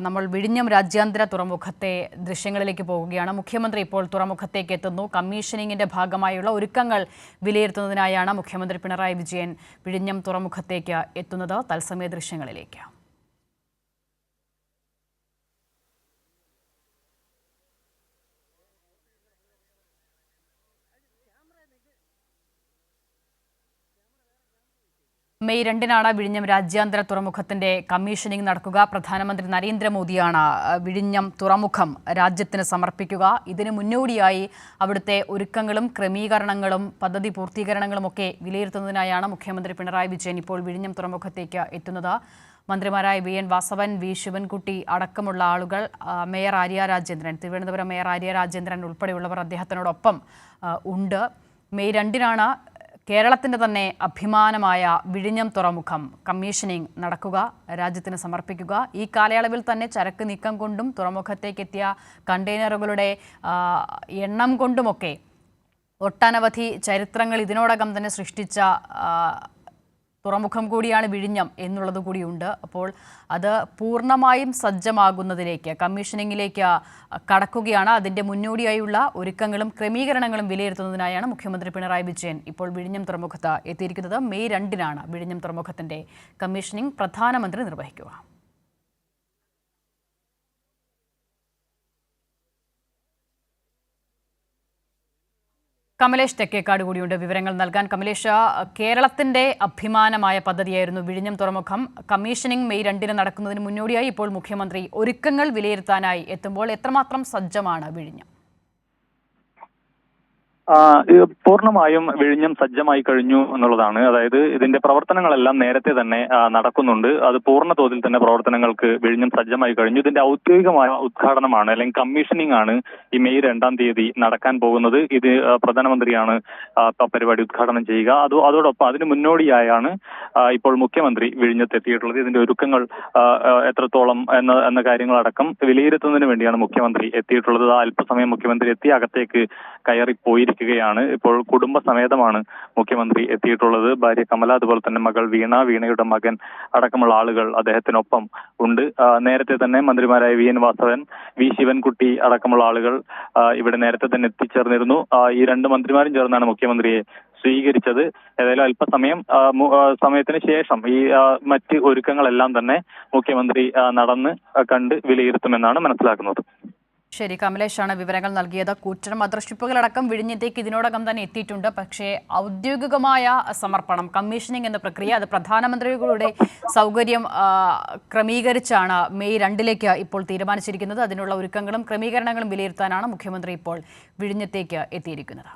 നമ്മൾ വിഴിഞ്ഞം രാജ്യാന്തര തുറമുഖത്തെ ദൃശ്യങ്ങളിലേക്ക് പോവുകയാണ്. മുഖ്യമന്ത്രി ഇപ്പോൾ തുറമുഖത്തേക്ക് എത്തുന്നു. കമ്മീഷനിങ്ങിന്റെ ഭാഗമായുള്ള ഒരുക്കങ്ങൾ വിലയിരുത്തുന്നതിനായാണ് മുഖ്യമന്ത്രി പിണറായി വിജയൻ വിഴിഞ്ഞം തുറമുഖത്തേക്ക് എത്തുന്നത്. തത്സമയ ദൃശ്യങ്ങളിലേക്ക്. മെയ് 2-നാണ് വിഴിഞ്ഞം രാജ്യാന്തര തുറമുഖത്തിന്റെ കമ്മീഷനിംഗ് നടക്കുക. പ്രധാനമന്ത്രി നരേന്ദ്രമോദിയാണ് വിഴിഞ്ഞം തുറമുഖം രാജ്യത്തിന് സമർപ്പിക്കുക. ഇതിന് മുന്നോടിയായി അവിടുത്തെ ഒരുക്കങ്ങളും ക്രമീകരണങ്ങളും പദ്ധതി പൂർത്തീകരണങ്ങളും ഒക്കെ വിലയിരുത്തുന്നതിനായാണ് മുഖ്യമന്ത്രി പിണറായി വിജയൻ ഇപ്പോൾ വിഴിഞ്ഞം തുറമുഖത്തേക്ക് എത്തുന്നത്. മന്ത്രിമാരായ VN വാസവൻ, V ശിവൻകുട്ടി അടക്കമുള്ള ആളുകൾ, മേയർ ആര്യ രാജേന്ദ്രൻ, തിരുവനന്തപുരം മേയർ ആര്യ രാജേന്ദ്രൻ ഉൾപ്പെടെയുള്ളവർ അദ്ദേഹത്തിനോടൊപ്പം ഉണ്ട്. മെയ് 2-നാണ് കേരളത്തിൻ്റെ തന്നെ അഭിമാനമായ വിഴിഞ്ഞം തുറമുഖം കമ്മീഷനിംഗ് നടക്കുക, രാജ്യത്തിന് സമർപ്പിക്കുക. ഈ കാലയളവിൽ തന്നെ ചരക്ക് നീക്കം കൊണ്ടും തുറമുഖത്തേക്കെത്തിയ കണ്ടെയ്നറുകളുടെ എണ്ണം കൊണ്ടുമൊക്കെ ഒട്ടനവധി ചരിത്രങ്ങൾ ഇതിനോടകം തന്നെ സൃഷ്ടിച്ച തുറമുഖം കൂടിയാണ് വിഴിഞ്ഞം എന്നുള്ളത് കൂടിയുണ്ട്. അപ്പോൾ അത് പൂർണ്ണമായും സജ്ജമാകുന്നതിലേക്ക്, കമ്മീഷനിങ്ങിലേക്ക് കടക്കുകയാണ്. അതിൻ്റെ മുന്നോടിയായുള്ള ഒരുക്കങ്ങളും ക്രമീകരണങ്ങളും വിലയിരുത്തുന്നതിനായാണ് മുഖ്യമന്ത്രി പിണറായി വിജയൻ ഇപ്പോൾ വിഴിഞ്ഞം തുറമുഖത്ത് എത്തിയിരിക്കുന്നത്. മെയ് 2-നാണ് വിഴിഞ്ഞം തുറമുഖത്തിൻ്റെ കമ്മീഷനിങ് പ്രധാനമന്ത്രി നിർവഹിക്കുക. കമലേഷ് തെക്കേക്കാട് കൂടിയുണ്ട് വിവരങ്ങൾ നൽകാൻ. കമലേഷ്, കേരളത്തിന്റെ അഭിമാനമായ പദ്ധതിയായിരുന്നു വിഴിഞ്ഞം തുറമുഖം. കമ്മീഷനിംഗ് മെയ് 2-ന് നടക്കുന്നതിന് മുന്നോടിയായി ഇപ്പോൾ മുഖ്യമന്ത്രി ഒരുക്കങ്ങൾ വിലയിരുത്താനായി എത്തുമ്പോൾ എത്രമാത്രം സജ്ജമാണ് വിഴിഞ്ഞം? പൂർണ്ണമായും വിഴിഞ്ഞം സജ്ജമായി കഴിഞ്ഞു എന്നുള്ളതാണ്. അതായത് ഇതിന്റെ പ്രവർത്തനങ്ങളെല്ലാം നേരത്തെ തന്നെ നടക്കുന്നുണ്ട്. അത് പൂർണ്ണ തോതിൽ തന്നെ പ്രവർത്തനങ്ങൾക്ക് വിഴിഞ്ഞം സജ്ജമായി കഴിഞ്ഞു. ഇതിന്റെ ഔദ്യോഗികമായ ഉദ്ഘാടനമാണ്, അല്ലെങ്കിൽ കമ്മീഷനിങ് ആണ് ഈ മെയ് 2-ാം തീയതി നടക്കാൻ പോകുന്നത്. ഇത് പ്രധാനമന്ത്രിയാണ് പരിപാടി ഉദ്ഘാടനം ചെയ്യുക. അതോടൊപ്പം അതിന് മുന്നോടിയായാണ് ഇപ്പോൾ മുഖ്യമന്ത്രി വിഴിഞ്ഞത്തെത്തിയിട്ടുള്ളത്. ഇതിന്റെ ഒരുക്കങ്ങൾ എത്രത്തോളം എന്ന കാര്യങ്ങളടക്കം വിലയിരുത്തുന്നതിന് വേണ്ടിയാണ് മുഖ്യമന്ത്രി എത്തിയിട്ടുള്ളത്. അല്പസമയം മുഖ്യമന്ത്രി എത്തി അകത്തേക്ക് കയറിപ്പോയിരിക്കുകയാണ്. ഇപ്പോൾ കുടുംബസമേതമാണ് മുഖ്യമന്ത്രി എത്തിയിട്ടുള്ളത്. ഭാര്യ കമല, അതുപോലെ തന്നെ മകൾ വീണയുടെ മകൻ അടക്കമുള്ള ആളുകൾ അദ്ദേഹത്തിനൊപ്പം ഉണ്ട്. നേരത്തെ തന്നെ മന്ത്രിമാരായ VN വാസവൻ, V ശിവൻകുട്ടി അടക്കമുള്ള ആളുകൾ ഇവിടെ നേരത്തെ തന്നെ എത്തിച്ചേർന്നിരുന്നു. ഈ രണ്ട് മന്ത്രിമാരും ചേർന്നാണ് മുഖ്യമന്ത്രിയെ സ്വീകരിച്ചത്. ഏതായാലും സമയത്തിന് ശേഷം ഈ മറ്റ് ഒരുക്കങ്ങളെല്ലാം തന്നെ മുഖ്യമന്ത്രി നടന്ന് കണ്ട് വിലയിരുത്തുമെന്നാണ് മനസ്സിലാക്കുന്നത്. ശരി, കമലേഷാണ് വിവരങ്ങൾ നൽകിയത്. കൂറ്റൻ മദർഷിപ്പുകളടക്കം വിഴിഞ്ഞത്തേക്ക് ഇതിനോടകം തന്നെ എത്തിയിട്ടുണ്ട്. പക്ഷേ ഔദ്യോഗികമായ സമർപ്പണം, കമ്മീഷനിങ് എന്ന പ്രക്രിയ, അത് പ്രധാനമന്ത്രികളുടെ സൗകര്യം ക്രമീകരിച്ചാണ് മെയ് 2-ലേക്ക് ഇപ്പോൾ തീരുമാനിച്ചിരിക്കുന്നത്. അതിനുള്ള ഒരുക്കങ്ങളും ക്രമീകരണങ്ങളും വിലയിരുത്താനാണ് മുഖ്യമന്ത്രി ഇപ്പോൾ വിഴിഞ്ഞത്തേക്ക് എത്തിയിരിക്കുന്നത്.